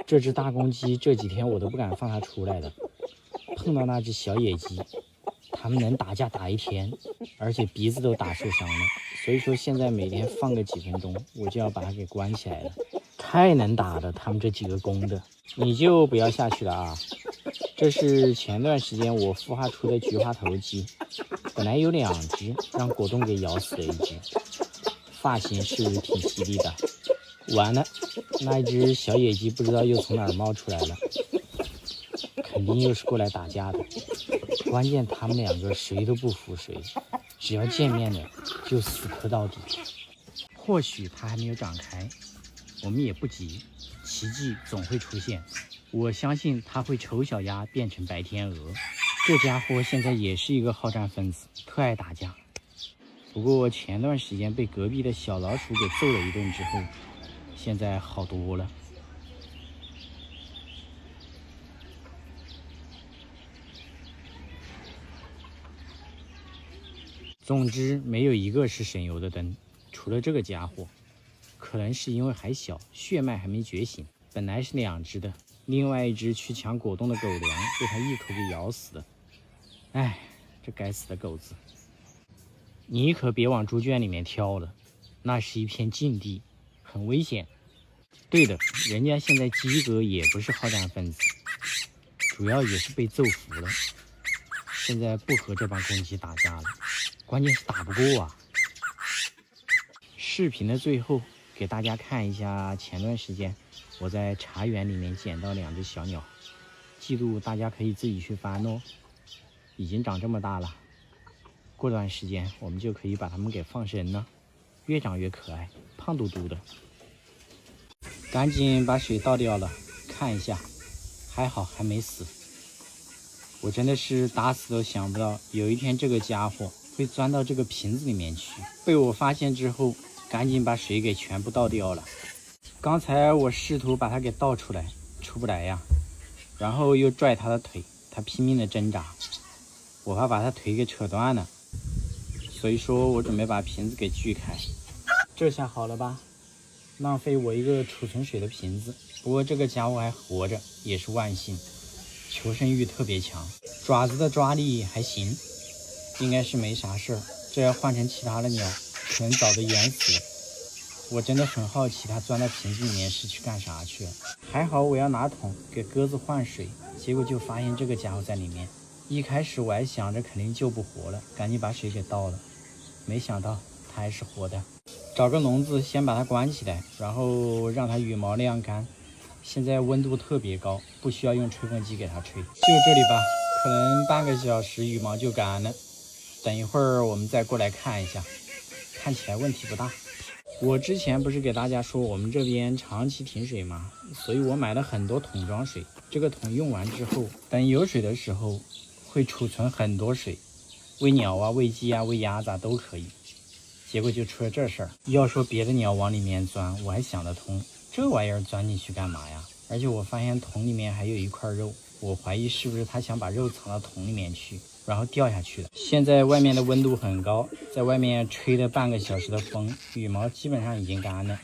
這只大公雞這幾天我都不敢放它出來了，碰到那只小野雞，它们能打架打一天，而且鼻子都打受傷了。所以說現在每天放個幾分鐘，我就要把它給關起來了。太能打了，他們這幾個公的，你就不要下去了啊！這是前段時間我孵化出的菊花頭雞，本來有2只，讓果凍給咬死了一只，髮型是挺犀利的。完了，那一只小野雞不知道又從哪兒冒出來了，肯定又是過來打架的。關鍵他們2個誰都不服誰，只要見面了就死磕到底。或許它還沒有長開，我們也不急，奇蹟總會出現。我相信它會醜小鴨變成白天鵝。這家伙現在也是一個好戰分子，特愛打架。不過前段時間被隔壁的小老鼠给揍了一頓之後，現在好多了。总之没有一個是省油的燈，除了這個家伙，可能是因為還小，血脈還沒覺醒。本來是2只的，另外一只去搶果凍的狗糧，被它一口給咬死了。哎，這該死的狗子！你可別往豬圈裡面跳了，那是一片禁地，很危險。對的，人家現在雞哥也不是好戰分子，主要也是被揍服了。現在不和這帮公雞打架了，關鍵是打不過啊。視頻的最後給大家看一下前段時間我在茶園裡面撿到2只小鳥，記錄大家可以自己去翻哦。已經長這麼大了，過段時間我們就可以把它們給放生了，越長越可愛，胖嘟嘟的。趕緊把水倒掉了，看一下，還好還沒死。我真的是打死都想不到有一天這個家伙會鑽到這個瓶子裡面去。被我發現之後，趕緊把水給全部倒掉了。剛才我試圖把它給倒出來，出不來呀，然後又拽它的腿，它拼命的掙扎，我怕把它腿給扯斷了，所以說我準備把瓶子給鋸開。這下好了吧？浪費我一個儲存水的瓶子，不過這個家伙還活着，也是萬幸。求生欲特別強，爪子的抓力還行，應該是沒啥事兒。這要換成其他的鳥，可能早就淹死了。我真的很好奇，它鑽到瓶子裡面是去幹啥去了。還好我要拿桶給鴿子換水，結果就發現這個家伙在裡面。一開始我還想着肯定救不活了，趕緊把水給倒了，沒想到它還是活的。找個籠子先把它關起來，然後讓它羽毛晾乾。現在溫度特別高，不需要用吹風機給它吹。就這裡吧，可能半個小時羽毛就乾了。等一會兒我們再過來看一下，看起來問題不大。我之前不是給大家說我們這邊長期停水嗎？所以我買了很多桶裝水。這個桶用完之後，等有水的時候會儲存很多水，餵鳥啊、餵雞啊、餵鴨子啊都可以。結果就出了這事兒。要說別的鳥往裡面鑽，我還想得通，這玩意兒鑽進去幹嘛呀？而且我發現桶裡面還有一塊肉，我懷疑是不是他想把肉藏到桶裡面去，然後掉下去的。現在外面的溫度很高，在外面吹了半個小時的風，羽毛基本上已經乾了，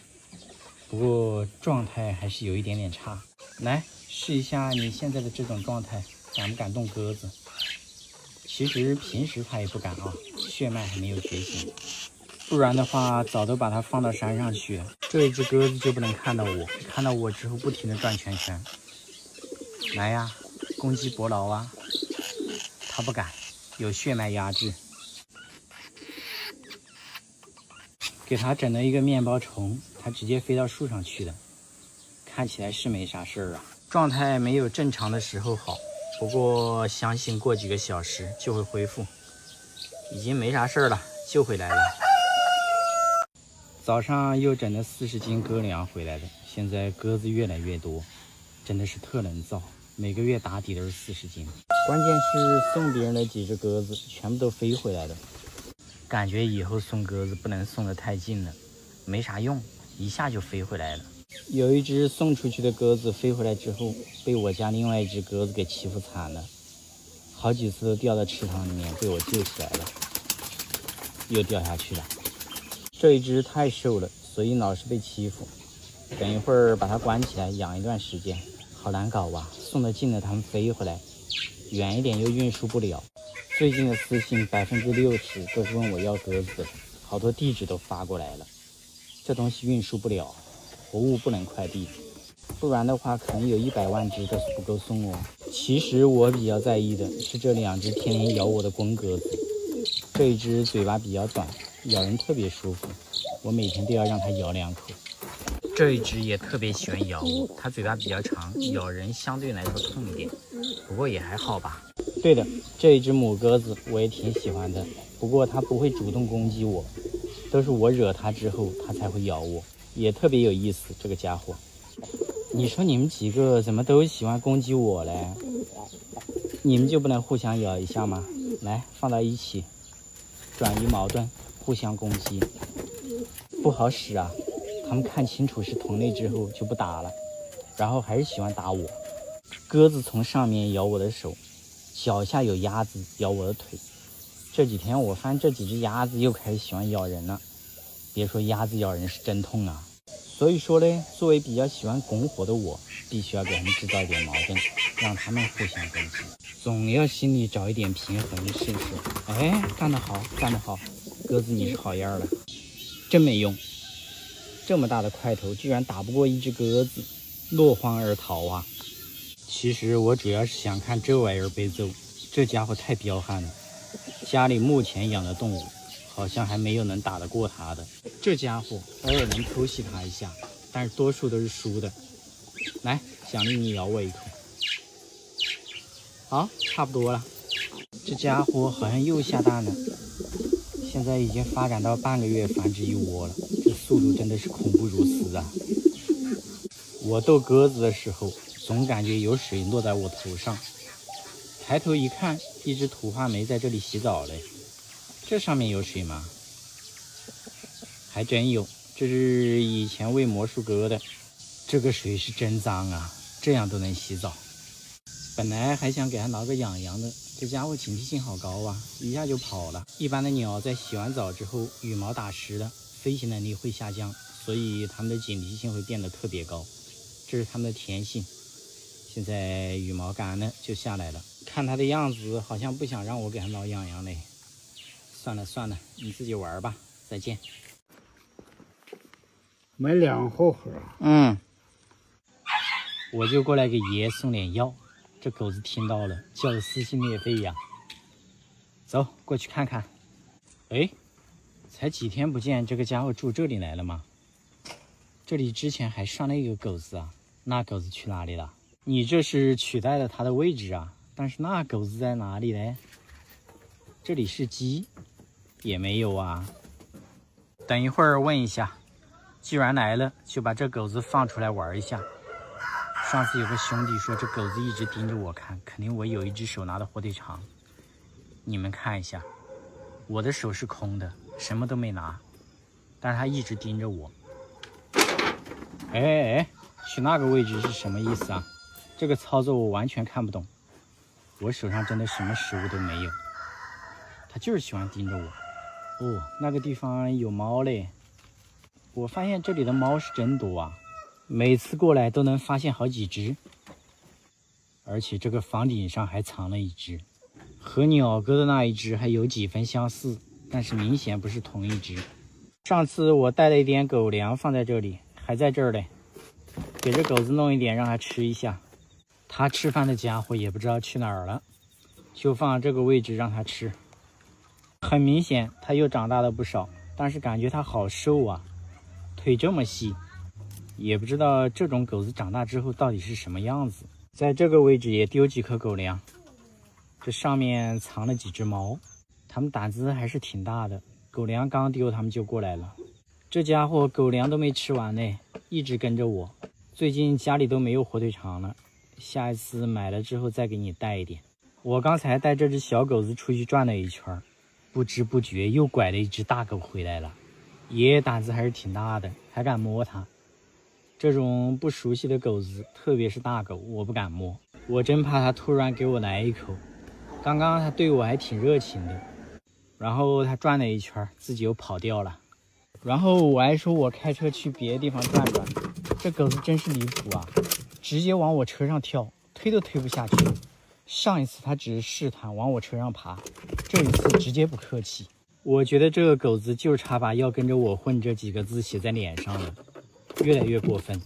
不過狀態還是有一點點差。來試一下你現在的這種狀態，敢不敢動鴿子？其實平時它也不敢啊，血脈還沒有覺醒，不然的話早都把它放到山上去了。這一只鴿子就不能看到我，看到我之後不停地轉圈圈。來呀，攻擊伯勞啊！它不敢，有血脈壓制。給它整了一個麵包蟲，它直接飛到樹上去了，看起來是沒啥事兒啊。狀態沒有正常的時候好，不過相信過幾個小時就會恢復。已經沒啥事兒了，救回來了。早上又整了40斤鴿糧回來的，現在鴿子越来越多，真的是特能造，每個月打底都是40斤。關鍵是送別人的幾隻鴿子全部都飛回來了，感覺以後送鴿子不能送得太近了，沒啥用，一下就飛回來了。有一隻送出去的鴿子飛回來之後，被我家另外一隻鴿子給欺負慘了，好幾次都掉到池塘裡面，被我救起來了，又掉下去了。這一隻太瘦了，所以老是被欺負，等一會兒把它關起來養一段時間。好難搞啊，送得近的它們飞回來，遠一點又運輸不了。最近的私信60%都是問我要鸽子的，好多地址都發過来了。這東西運輸不了，活物不能快遞，不然的話可能有100萬隻都是不夠送哦。其實我比較在意的是這2隻天天咬我的公鴿子。這一隻嘴巴比較短，咬人特別舒服，我每天都要讓它咬2口。這一隻也特別喜歡咬我，它嘴巴比較長，咬人相對來說痛一點，不過也還好吧。對的，這一隻母鴿子我也挺喜歡的，不過它不會主動攻擊我，都是我惹它之後它才會咬我，也特別有意思。這個家伙，你說你們幾個怎麼都喜歡攻擊我嘞？你們就不能互相咬一下嗎？來，放到一起，轉移矛盾，互相攻擊，不好使啊。他們看清楚是同類之後就不打了，然後還是喜歡打我。鴿子從上面咬我的手，腳下有鴨子咬我的腿。這幾天我發現這幾隻鴨子又開始喜歡咬人了，別說鴨子咬人是真痛啊。所以說呢，作為比較喜歡拱火的我，必須要給他們制造一點矛盾，讓他們互相攻擊，總要心裡找一點平衡，是不是？哎，幹得好，幹得好，鴿子你是好樣的，真沒用。這麼大的塊頭居然打不過一隻鴿子，落荒而逃啊！其實我主要是想看這玩意兒被揍，這家伙太彪悍了。家裡目前養的動物好像還沒有能打得過他的。這家伙偶爾能偷襲他一下，但是多數都是輸的。來，獎勵你咬我一口。好，差不多了。這家伙好像又下蛋了，現在已經發展到半個月繁殖一窩了。速度真的是恐怖如斯啊！我逗鴿子的時候，總感覺有水落在我頭上。抬頭一看，一只土話梅在這裡洗澡嘞。這上面有水嗎？還真有，這是以前餵魔術鴿的。這個水是真髒啊，這樣都能洗澡。本來還想給它拿個癢癢的，這家伙警惕性好高啊，一下就跑了。一般的鳥在洗完澡之後，羽毛打濕了，飞行能力會下降，所以它們的警惕性会变得特別高，這是它們的天性。現在羽毛乾了就下來了，看它的樣子好像不想讓我給它挠癢癢嘞。算了算了，你自己玩吧，再見。买2盒盒。我就过來給爺送點藥。這狗子聽到了，叫得撕心裂肺呀。走，過去看看。哎。才幾天不見，這個家伙住這裡來了嗎？這裡之前還上了一個狗子啊，那狗子去哪裡了？你這是取代了它的位置啊，但是那狗子在哪裡呢？這裡是雞，也沒有啊。等一會兒問一下，既然來了，就把這狗子放出來玩一下。上次有個兄弟說這狗子一直盯着我看，肯定我有一隻手拿的火腿腸。你們看一下，我的手是空的，什麼都沒拿，但是他一直盯着我。哎，去那個位置是什麼意思啊？這個操作我完全看不懂。我手上真的什麼食物都沒有，他就是喜歡盯着我。哦，那個地方有貓嘞。我發現這裡的貓是真多啊，每次過來都能發現好幾隻，而且這個房頂上還藏了一隻，和鳥哥的那一隻還有幾分相似，但是明顯不是同一隻。上次我帶了一點狗糧放在這裡，還在這兒嘞，給這狗子弄一點讓它吃一下。它吃飯的家伙也不知道去哪兒了，就放這個位置讓它吃。很明顯它又長大了不少，但是感覺它好瘦啊，腿這麼細，也不知道這種狗子長大之後到底是什麼樣子。在這個位置也丟幾顆狗糧，這上面藏了幾隻貓，它們膽子還是挺大的，狗糧剛丟它們就過來了。這家伙狗糧都沒吃完呢，一直跟着我。最近家裡都沒有火腿腸了，下一次買了之後再給你帶一點。我剛才帶這隻小狗子出去轉了一圈，不知不覺又拐了一隻大狗回來了。爺爺膽子還是挺大的，還敢摸它。這種不熟悉的狗子，特別是大狗，我不敢摸，我真怕它突然給我來一口。剛剛它對我還挺熱情的，然後它轉了一圈，自己又跑掉了。然後我還說我開車去別的地方轉轉，這狗子真是離譜啊，直接往我車上跳，推都推不下去。上一次它只是試探往我车上爬，這一次直接不客气。我觉得这個狗子就差把要跟着我混這幾個字寫在臉上了，越來越過分。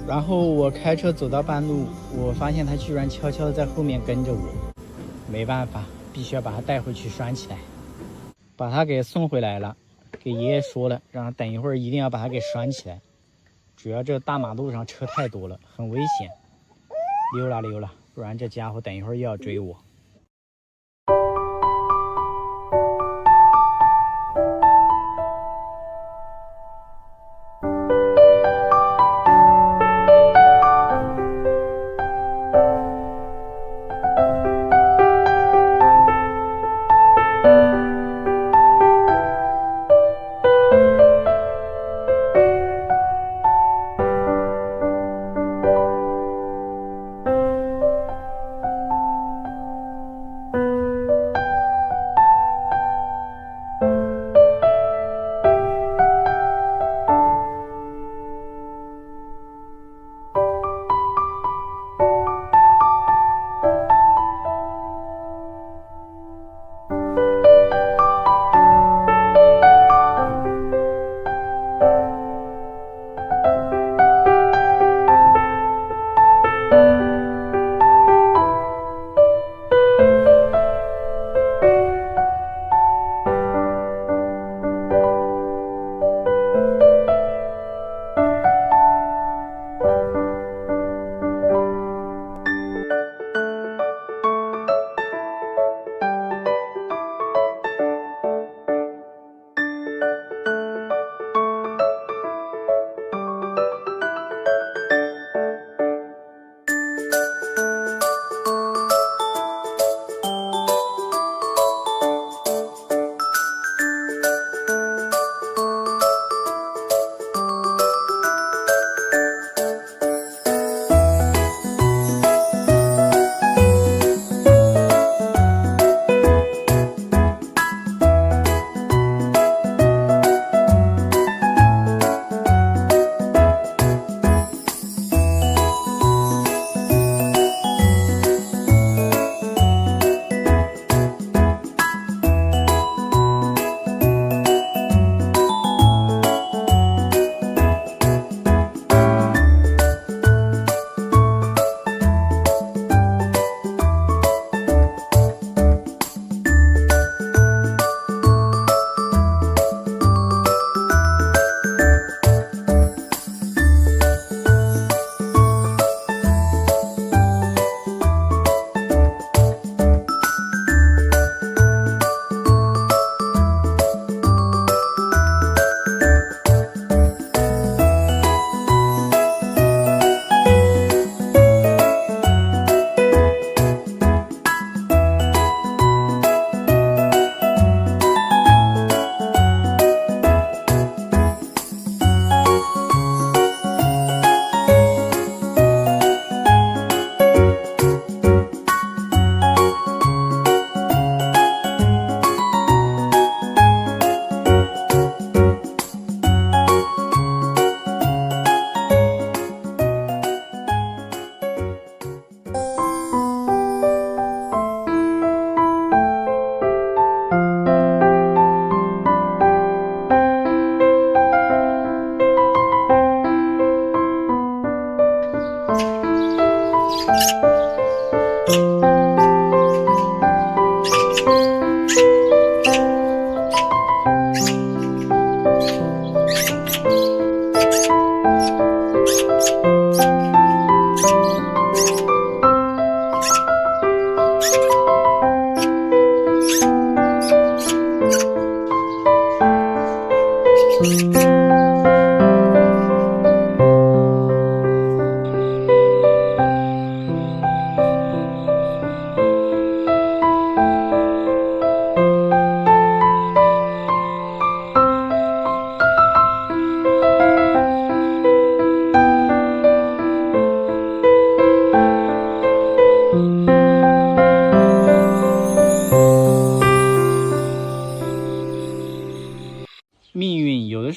然後我開車走到半路，我發現它居然悄悄地在後面跟着我，沒辦法，必須要把它帶回去拴起來。把它給送回來了，給爺爺說了，讓他等一會兒一定要把它給拴起來。主要這大馬路上車太多了，很危險。溜了，不然這家伙等一會兒又要追我。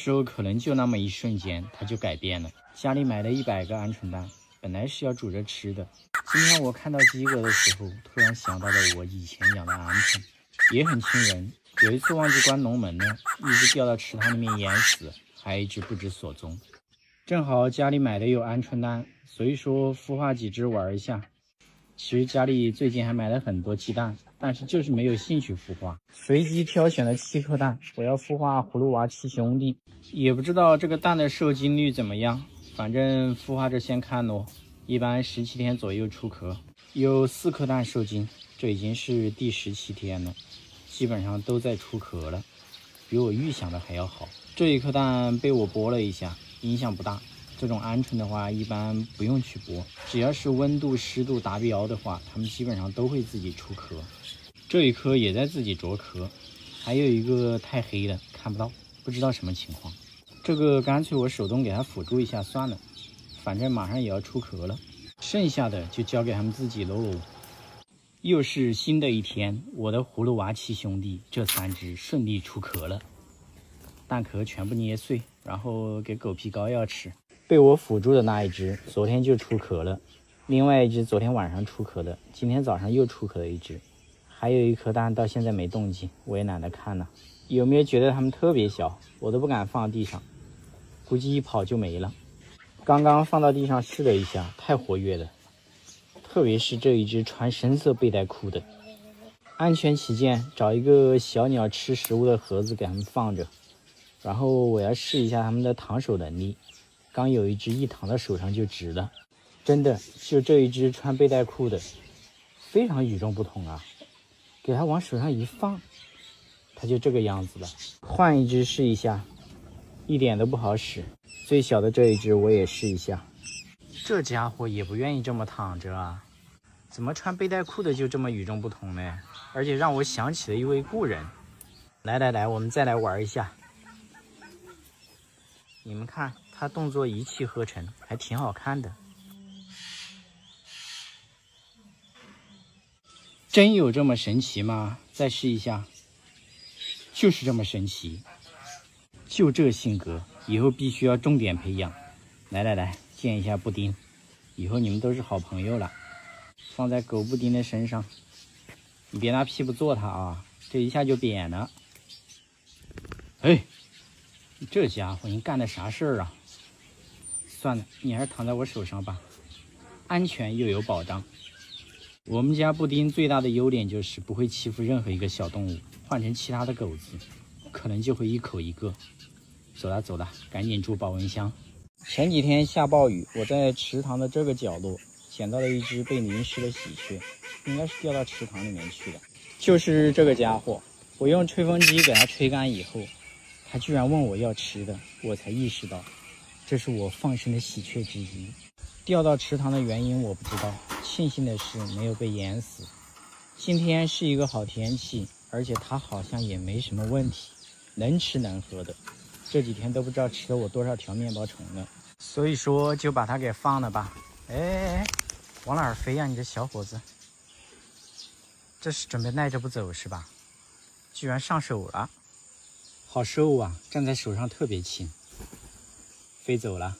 時候可能就那麼一瞬間，它就改變了。家裡買了100個鵪鶉蛋，本來是要煮着吃的。今天我看到鸡格的时候，突然想到了我以前養的鵪鶉，也很亲人。有一次忘記關笼门了，一只掉到池塘裡面淹死，還有一只不知所蹤。正好家裡買的有鵪鶉蛋，所以說孵化幾只玩一下。其實家裡最近還買了很多鸡蛋，但是就是沒有興趣孵化。隨機挑選了7顆蛋，我要孵化葫蘆娃7兄弟。也不知道这個蛋的受精率怎麼樣，反正孵化着先看咯。一般17天左右出殼，有4顆蛋受精，這已經是第17天了，基本上都在出殼了，比我預想的還要好。這一顆蛋被我剝了一下，影響不大。這種鵪鶉的話，一般不用去剝，只要是溫度、濕度達標的話，它們基本上都會自己出殼。這一顆也在自己啄殼，還有一個太黑了，看不到，不知道什麼情況。這個乾脆我手動給它輔助一下算了，反正馬上也要出殼了，剩下的就交給他們自己嘍。又是新的一天，我的葫蘆娃7兄弟這3只順利出殼了，蛋殼全部捏碎，然後給狗皮膏藥吃。被我輔助的那一只昨天就出殼了，另外一只昨天晚上出殼的，今天早上又出殼了一只，還有一顆蛋到現在沒動靜，我也懶得看了。有沒有覺得它們特別小，我都不敢放地上，估計一跑就沒了。剛剛放到地上試了一下，太活躍了，特別是這一只穿深色背帶褲的。安全起見，找一個小鳥吃食物的盒子給它們放着，然後我要試一下它們的躺手能力。刚有一只一躺到手上就直了，真的就这一只穿背带褲的非常与众不同啊，给它往手上一放，它就这個樣子了。換一只試一下，一點都不好使。最小的這一只我也試一下，這家伙也不願意這麼躺着啊，怎麼穿背帶褲的就這麼與眾不同呢？而且讓我想起了一位故人。來，我們再來玩一下。你們看他動作一氣呵成，還挺好看的。真有這麼神奇嗎？再試一下，就是這麼神奇。就這性格，以後必須要重點培養。來，見一下布丁，以後你們都是好朋友了。放在狗布丁的身上，你別拿屁股坐它啊，這一下就扁了。哎，這家伙你幹的啥事兒啊？算了，你還是躺在我手上吧，安全又有保障。我們家布丁最大的優點就是不會欺負任何一個小動物，換成其他的狗子，可能就會一口一個。走了，趕緊住保溫箱。前幾天下暴雨，我在池塘的這個角落撿到了一隻被淋濕的喜鵲，應該是掉到池塘裡面去的。就是這個家伙，我用吹風機給它吹乾以後，它居然問我要吃的，我才意識到這是我放生的喜鵲之一。掉到池塘的原因我不知道，慶幸的是沒有被淹死。今天是一個好天氣，而且它好像也沒什麼問題，能吃能喝的。這幾天都不知道吃了我多少條麵包蟲了，所以說就把它給放了吧。哎，往哪兒飛呀，你這小伙子？這是準備耐着不走是吧？居然上手了，好瘦啊，站在手上特別輕。飛走了。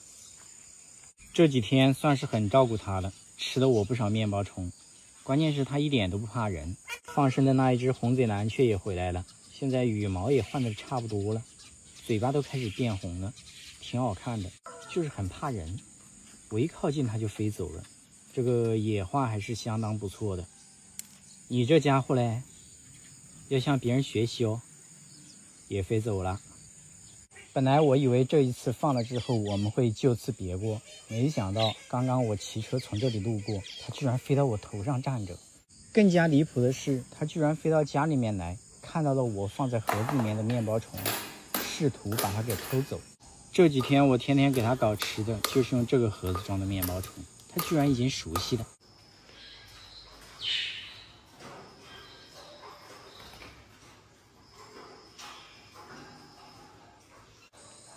這幾天算是很照顧它了，吃了我不少麵包蟲，關鍵是它一點都不怕人。放生的那一只紅嘴藍雀也回來了，現在羽毛也換得差不多了，嘴巴都開始變紅了，挺好看的，就是很怕人，我一靠近它就飛走了。這個野化還是相當不錯的。你這家伙嘞，要向別人學習哦，也飛走了。本來我以為這一次放了之後我們會就此別過，沒想到剛剛我騎車從這裡路過，它居然飛到我頭上站着。更加離譜的是，它居然飛到家裡面來，看到了我放在盒子裡面的麵包蟲，試圖把它給偷走。這幾天我天天給它搞吃的，就是用這個盒子裝的麵包虫，它居然已經熟悉了。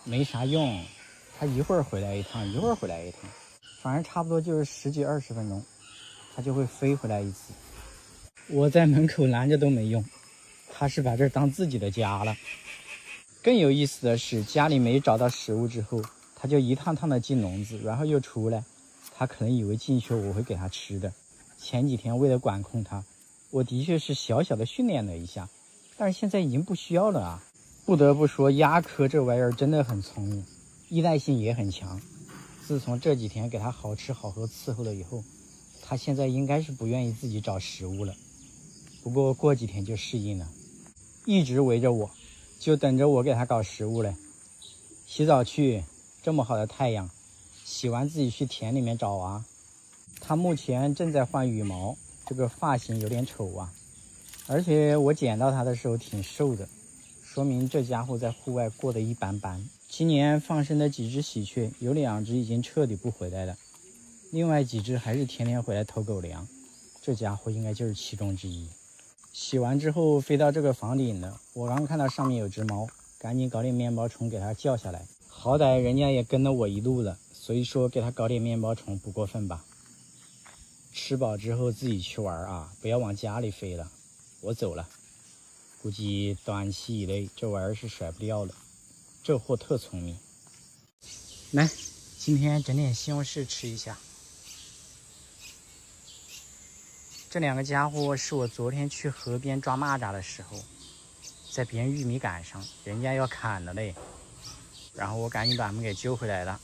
沒啥用，它一會兒回來一趟，一會兒回來一趟，反正差不多就是10幾20分鐘，它就會飛回來一次。我在門口攔着都沒用，它是把這兒當自己的家了。更有意思的是，家裡沒找到食物之後，它就一趟趟的進籠子，然後又出来。它可能以為进去我会給它吃的。前几天為了管控它，我的確是小小的訓練了一下，但是現在已經不需要了啊。不得不說，鴨科這玩意兒真的很聰明，依賴性也很強。自從這幾天給它好吃好喝伺候了以後，它現在应該是不願意自己找食物了。不過過幾天就適應了，一直圍着我，就等着我給它搞食物嘞。洗澡去，這麼好的太陽，洗完自己去田裡面找啊。它目前正在換羽毛，這個髮型有點醜啊，而且我撿到它的時候挺瘦的，說明這家伙在戶外過得一般般。今年放生的幾隻喜鹊，有2隻已經徹底不回來了，另外幾隻還是天天回來偷狗糧，這家伙應該就是其中之一。洗完之後飛到這個房頂了，我剛看到上面有隻貓，趕緊搞點面包蟲給它叫下来，好歹人家也跟了我一路了，所以說給它搞點面包蟲不過分吧。吃飽之後自己去玩啊，不要往家裡飛了。我走了，估計短期以內這玩意儿是甩不掉了。這貨特聰明。來，今天整點西红柿吃一下。這2個家伙是我昨天去河邊抓螞蚱的時候，在別人玉米杆上，人家要砍了嘞，然後我趕緊把他們給救回來了。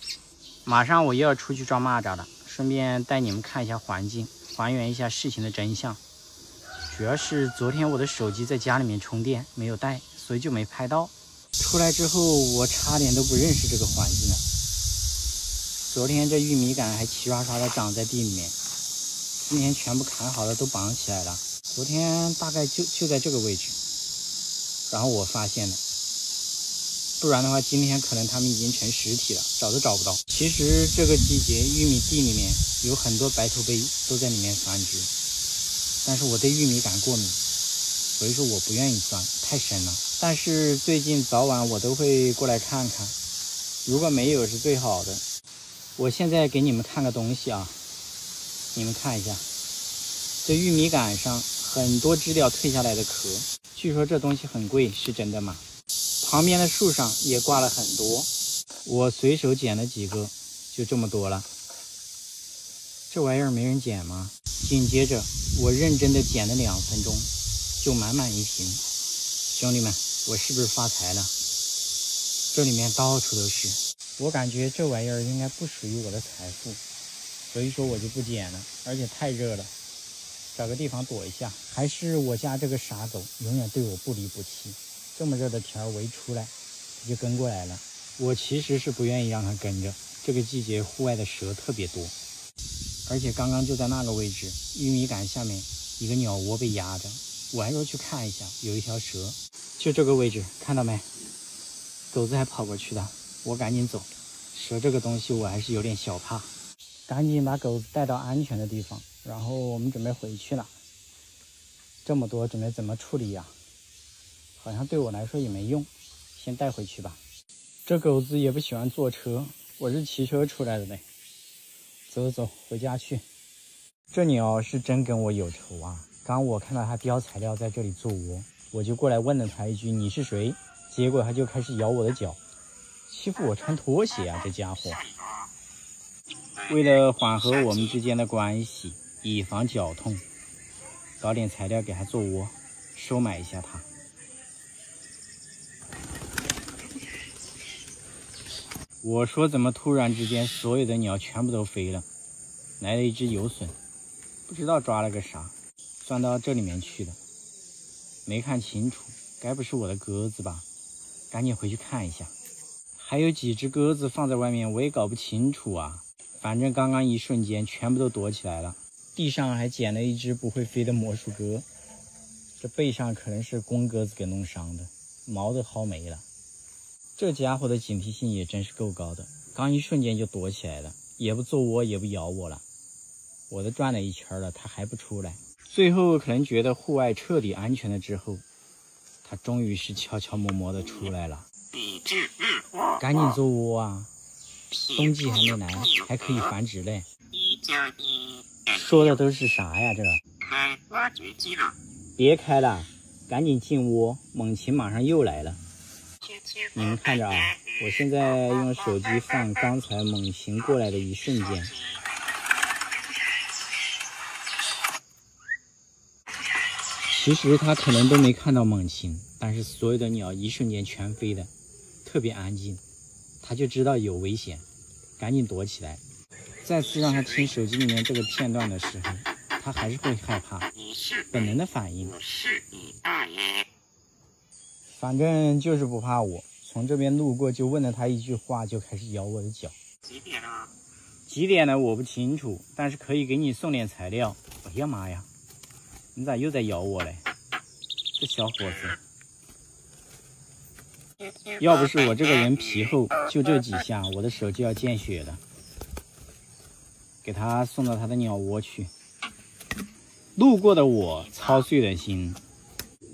馬上我又要出去抓螞蚱了，順便帶你們看一下環境，還原一下事情的真相。主要是昨天我的手機在家裡面充電沒有帶，所以就沒拍到。出來之後我差點都不認識這個環境了。昨天這玉米杆還齐刷刷的長在地裡面，今天全部砍好了都綁起來了。昨天大概就在这個位置，然後我發現了，不然的話今天可能他们已經成實體了，找都找不到。其實這個季節玉米地裡面有很多白頭陂都在裡面繁殖，但是我對玉米杆過敏，所以說我不願意鑽，太深了。但是最近早晚我都會過來看看，如果沒有是最好的。我現在給你們看個東西啊，你們看一下，這玉米杆上很多枝條退下來的殼，據說這東西很貴，是真的嗎？旁邊的樹上也掛了很多，我隨手撿了幾個，就這麼多了。這玩意兒沒人撿嗎？緊接着我認真的撿了2分鐘，就滿滿一瓶。兄弟們，我是不是發財了？這裡面到處都是，我感覺這玩意兒應該不屬於我的財富，所以說我就不撿了，而且太熱了，找個地方躲一下。還是我家這個傻狗永遠對我不離不棄，這麼熱的天我一出來就跟過來了。我其實是不願意讓它跟着，這個季節戶外的蛇特別多，而且剛剛就在那個位置，玉米杆下面一個鳥窩被壓着，我還說去看一下，有一條蛇，就這個位置，看到沒？狗子還跑過去的，我趕緊走。蛇這個東西我還是有點小怕，趕緊把狗子帶到安全的地方，然後我們準備回去了。這麼多準備怎麼處理呀？好像對我來說也沒用，先帶回去吧。這狗子也不喜歡坐車，我是騎車出來的嘞。走走，回家去。這鳥是真跟我有仇啊！剛我看到它叼材料在這裡做窩，我就過來問了它一句：“你是誰？”結果它就開始咬我的腳，欺負我穿拖鞋啊！這家伙。為了緩和我們之間的關係，以防腳痛，搞點材料給它做窩，收買一下它。我說怎麼突然之間所有的鳥全部都飛了？來了一只游隼，不知道抓了個啥，鑽到這裡面去了，沒看清楚，該不是我的鴿子吧？趕緊回去看一下。還有幾只鴿子放在外面，我也搞不清楚啊。反正剛剛一瞬間全部都躲起來了。地上還撿了一只不會飛的魔術鴿，這背上可能是公鴿子給弄傷的，毛都薅沒了。這家伙的警惕性也真是夠高的，剛一瞬間就躲起來了，也不做窩，也不咬我了。我都轉了一圈了，它還不出來。最後可能覺得戶外徹底安全了之後，它終於是悄悄摸摸的出來了。趕緊做窩啊！冬季還沒來，還可以繁殖嘞。說的都是啥呀？這個開挖掘機了，別開了，趕緊進窩，猛禽馬上又來了。你們看着啊，我現在用手機放剛才猛禽過來的一瞬間。其實它可能都没看到猛禽，但是所有的鳥一瞬間全飞的，特別安靜。它就知道有危險，趕緊躲起來。再次讓它聽手機裡面這個片段的時候，它還是會害怕，本能的反應。反正就是不怕我，從這邊路過就問了它一句話，就開始咬我的腳。幾點了？幾點了我不清楚，但是可以給你送點材料。哎呀媽呀，你咋又在咬我嘞？這小伙子，要不是我这個人皮厚，就這幾下我的手就要見血了。給他送到他的鳥窩去。路過的我操碎了心，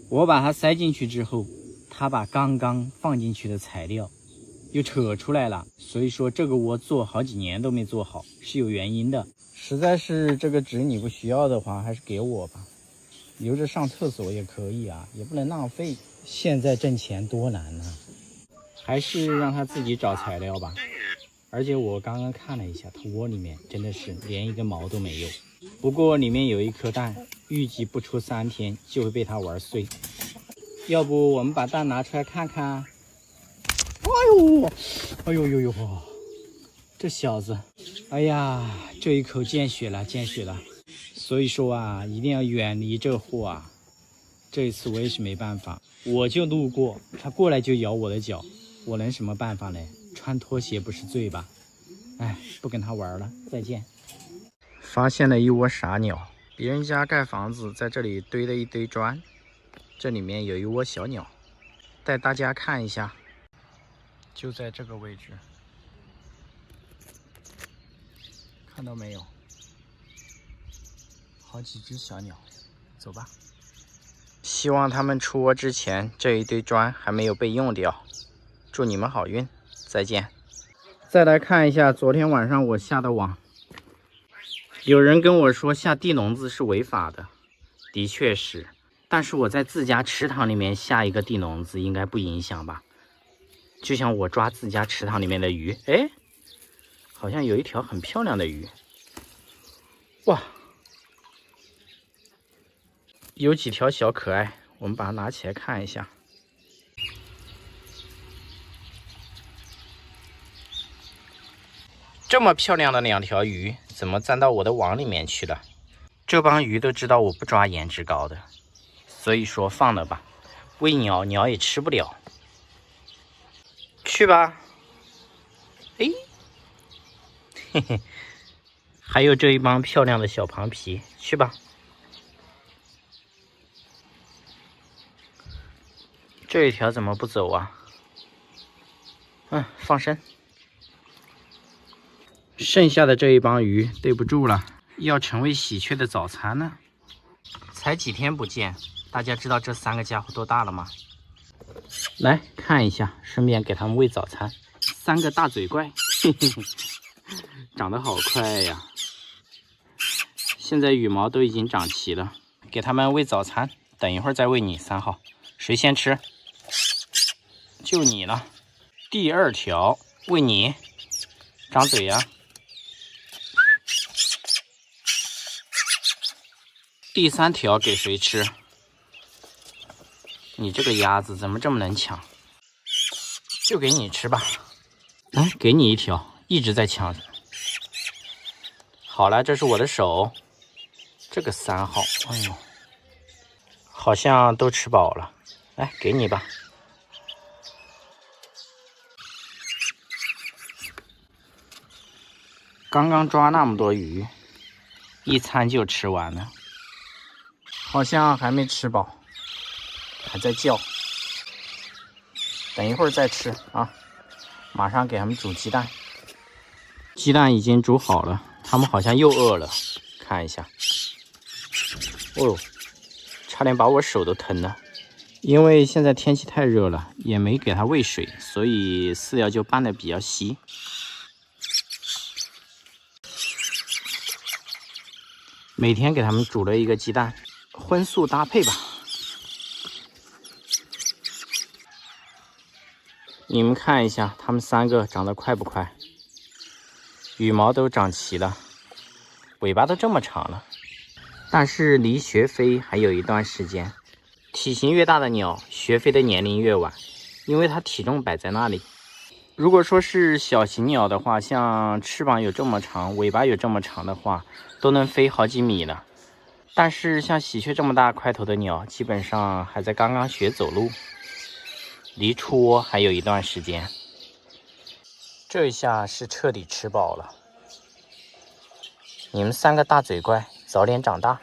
我把它塞進去之後，他把剛剛放進去的材料又扯出來了。所以說這個窩做好幾年都沒做好，是有原因的。實在是這個紙你不需要的話，還是給我吧，留着上廁所也可以啊，也不能浪費。現在掙錢多難啊，還是讓他自己找材料吧。而且我刚剛看了一下，它窩裡面真的是連一個毛都沒有。不過裡面有一顆蛋，預計不出3天就會被它玩碎。要不我們把蛋拿出來看看？哎呦，這小子，哎呀，這一口見血了，見血了。所以說啊，一定要遠離這貨啊。這一次我也是沒辦法，我就路過，他過來就咬我的腳，我能什麼辦法呢？穿拖鞋不是罪吧？哎，不跟他玩了，再見。發現了一窩傻鳥，別人家蓋房子在這裡堆了一堆磚，這裡面有一窩小鳥，帶大家看一下，就在這個位置，看到沒有？好幾隻小鳥，走吧。希望他們出窩之前，這一堆磚還沒有被用掉。祝你們好運，再見。再來看一下昨天晚上我下的網。有人跟我說下地籠子是違法的，的確是，但是我在自家池塘裡面下一個地籠子應該不影響吧？就像我抓自家池塘裡面的魚，哎，好像有一條很漂亮的魚。哇，有幾條小可愛，我們把它拿起來看一下。這麼漂亮的2條魚，怎麼鑽到我的網裡面去了？這幫魚都知道我不抓顏值高的，所以說放了吧，餵鳥，鳥也吃不了。去吧。哎，嘿嘿，還有這一幫漂亮的小螃皮，去吧。這一條怎麼不走啊？放生。剩下的這一幫魚對不住了，要成為喜鹊的早餐呢。才幾天不見，大家知道這3個家伙多大了嗎？來看一下，順便給他們餵早餐。3個大嘴怪，嘿嘿嘿，長得好快呀！現在羽毛都已經長齊了，給他們餵早餐。等一會兒再餵你，3號，誰先吃？就你了。第2條餵你，張嘴呀！第3條給誰吃？你這個鴨子怎麼這麼能搶？就給你吃吧。來，給你1條，一直在搶。好了，這是我的手。這個3號，哎呦，好像都吃飽了。來，給你吧。剛剛抓那麼多魚，一餐就吃完了。好像還沒吃飽，還在叫。等一會兒再吃啊！馬上給他們煮雞蛋。雞蛋已經煮好了，他們好像又餓了。看一下，哦，差點把我手都疼了。因為現在天氣太熱了，也沒給它餵水，所以飼料就拌得比較稀。每天給他們煮了一個雞蛋。荤素搭配吧。你們看一下，它們3个长得快不快？羽毛都長齊了，尾巴都這麼長了。但是離學飛還有一段時間。體型越大的鳥，學飛的年齡越晚，因為它體重擺在那裡。如果說是小型鳥的話，像翅膀有這麼長，尾巴有這麼長的話，都能飛好幾米了。但是像喜鵲這麼大塊頭的鳥，基本上還在剛剛學走路，離出窩還有一段時間。這一下是徹底吃飽了。你們3個大嘴怪，早點長大。